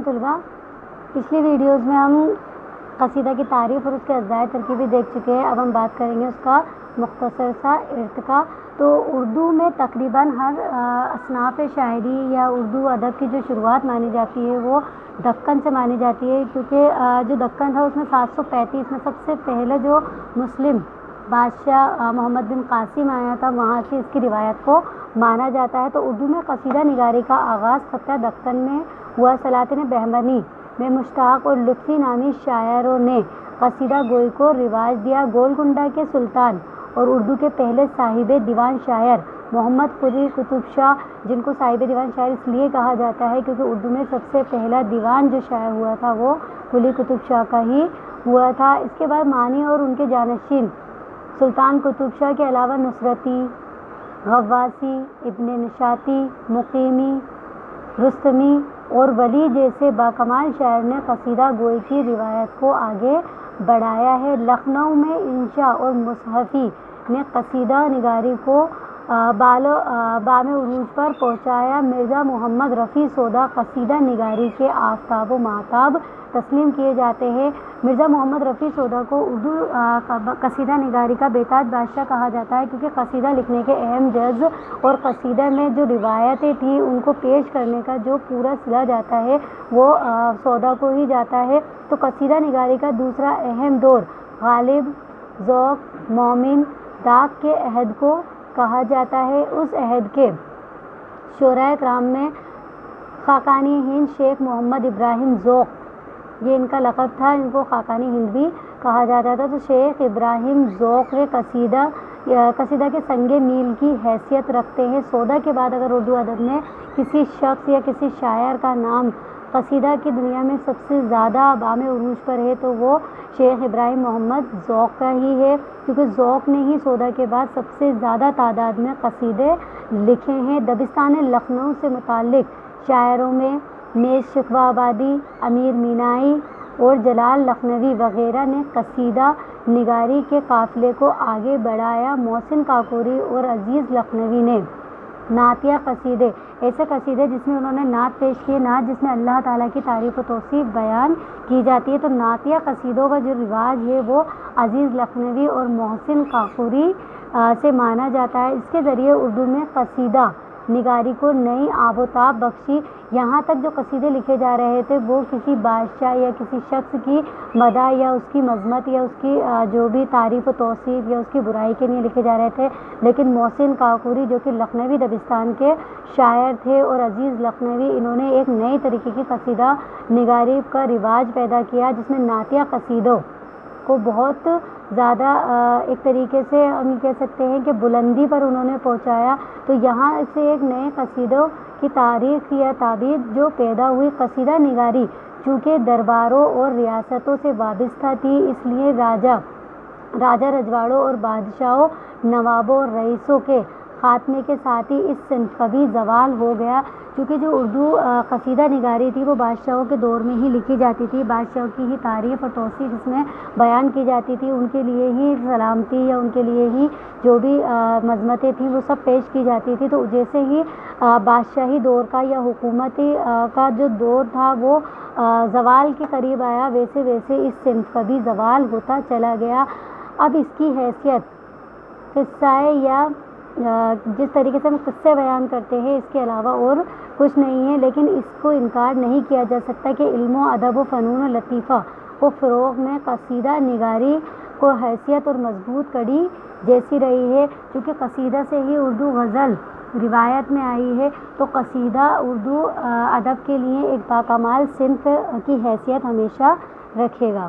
طلباء، پچھلی ویڈیوز میں ہم قصیدہ کی تعریف اور اس کے اجزائے ترکیبی دیکھ چکے ہیں۔ اب ہم بات کریں گے اس کا مختصر سا ارتقا۔ تو اردو میں تقریباً ہر اصناف شاعری یا اردو ادب کی جو شروعات مانی جاتی ہے وہ دکن سے مانی جاتی ہے، کیونکہ جو دکن تھا اس میں 735 میں سب سے پہلے جو مسلم بادشاہ محمد بن قاسم آیا تھا وہاں سے اس کی روایت کو مانا جاتا ہے۔ تو اردو میں قصیدہ نگاری کا آغاز خطہ دکن میں ہوا۔ سلاطین بہمنی میں مشتاق اور لطفی نامی شاعروں نے قصیدہ گوئی کو رواج دیا۔ گولکنڈہ کے سلطان اور اردو کے پہلے صاحب دیوان شاعر محمد قلی قطب شاہ، جن کو صاحب دیوان شاعر اس لیے کہا جاتا ہے کیونکہ اردو میں سب سے پہلا دیوان جو شائع ہوا تھا وہ قلی قطب شاہ کا ہی ہوا تھا۔ اس کے بعد مانی اور ان کے جانشین سلطان قطب شاہ کے علاوہ نصرتی، غواصی، ابن نشاطی، مقیمی، رستمی اور ولی جیسے باکمال شاعر نے قصیدہ گوئی کی روایت کو آگے بڑھایا ہے۔ لکھنؤ میں انشا اور مصحفی نے قصیدہ نگاری کو بام عروج پر پہنچایا۔ مرزا محمد رفیع سودا قصیدہ نگاری کے آفتاب و مہتاب تسلیم کیے جاتے ہیں۔ مرزا محمد رفیع سودا کو اردو قصیدہ نگاری کا بےتاج بادشاہ کہا جاتا ہے، کیونکہ قصیدہ لکھنے کے اہم جز اور قصیدہ میں جو روایتیں تھیں ان کو پیش کرنے کا جو پورا صلہ جاتا ہے وہ سودا کو ہی جاتا ہے۔ تو قصیدہ نگاری کا دوسرا اہم دور غالب، ذوق، مومن، داغ کے عہد کو کہا جاتا ہے۔ اس عہد کے شعراء کرام میں خاقانی ہند شیخ محمد ابراہیم ذوق، یہ ان کا لقب تھا، ان کو خاقانی ہند بھی کہا جاتا تھا۔ تو شیخ ابراہیم ذوق قصیدہ کے سنگ میل کی حیثیت رکھتے ہیں۔ سودا کے بعد اگر اردو ادب میں کسی شخص یا کسی شاعر کا نام قصیدہ کی دنیا میں سب سے زیادہ بام عروج پر ہے تو وہ شیخ ابراہیم محمد ذوق کا ہی ہے، کیونکہ ذوق نے ہی سودا کے بعد سب سے زیادہ تعداد میں قصیدے لکھے ہیں۔ دبستان لکھنؤ سے متعلق شاعروں میں میز شکوہ آبادی، امیر مینائی اور جلال لکھنوی وغیرہ نے قصیدہ نگاری کے قافلے کو آگے بڑھایا۔ محسن کاکوری اور عزیز لکھنوی نے نعتیہ قصیدے، ایسے قصیدے جس میں انہوں نے نعت پیش کی، نعت جس میں اللہ تعالیٰ کی تعریف و توصیف بیان کی جاتی ہے، تو نعتیہ قصیدوں کا جو رواج ہے وہ عزیز لکھنوی اور محسن کاکوری سے مانا جاتا ہے۔ اس کے ذریعے اردو میں قصیدہ نگاری کو نئی آب و تاب بخشی۔ یہاں تک جو قصیدے لکھے جا رہے تھے وہ کسی بادشاہ یا کسی شخص کی مدح یا اس کی مذمت یا اس کی جو بھی تعریف و توصیف یا اس کی برائی کے لیے لکھے جا رہے تھے، لیکن محسن کاکوری جو کہ لکھنوی دبستان کے شاعر تھے اور عزیز لکھنوی، انہوں نے ایک نئی طریقے کی قصیدہ نگاری کا رواج پیدا کیا جس میں نعتیہ قصیدوں کو بہت زیادہ ایک طریقے سے ہم کہہ سکتے ہیں کہ بلندی پر انہوں نے پہنچایا۔ تو یہاں سے ایک نئے قصیدوں کی تاریخ یا تعبیر جو پیدا ہوئی۔ قصیدہ نگاری چونکہ درباروں اور ریاستوں سے وابستہ تھی، اس لیے راجہ رجواڑوں اور بادشاہوں، نوابوں اور رئیسوں کے خاتمے کے ساتھ ہی اس صنف کا بھی زوال ہو گیا، کیونکہ جو اردو قصیدہ نگاری تھی وہ بادشاہوں کے دور میں ہی لکھی جاتی تھی، بادشاہوں کی ہی تعریف اور توصیف اس میں بیان کی جاتی تھی، ان کے لیے ہی سلامتی یا ان کے لیے ہی جو بھی مذمتیں تھیں وہ سب پیش کی جاتی تھی۔ تو جیسے ہی بادشاہی دور کا یا حکومتی کا جو دور تھا وہ زوال کے قریب آیا، ویسے ویسے اس صنف کا بھی زوال ہوتا چلا گیا۔ اب اس کی حیثیت قصہ یا جس طریقے سے ہم قصے بیان کرتے ہیں اس کے علاوہ اور کچھ نہیں ہے، لیکن اس کو انکار نہیں کیا جا سکتا کہ علم و ادب و فنون و لطیفہ کو فروغ میں قصیدہ نگاری کو حیثیت اور مضبوط کڑی جیسی رہی ہے۔ چونکہ قصیدہ سے ہی اردو غزل روایت میں آئی ہے، تو قصیدہ اردو ادب کے لیے ایک باکمال صنف کی حیثیت ہمیشہ رکھے گا۔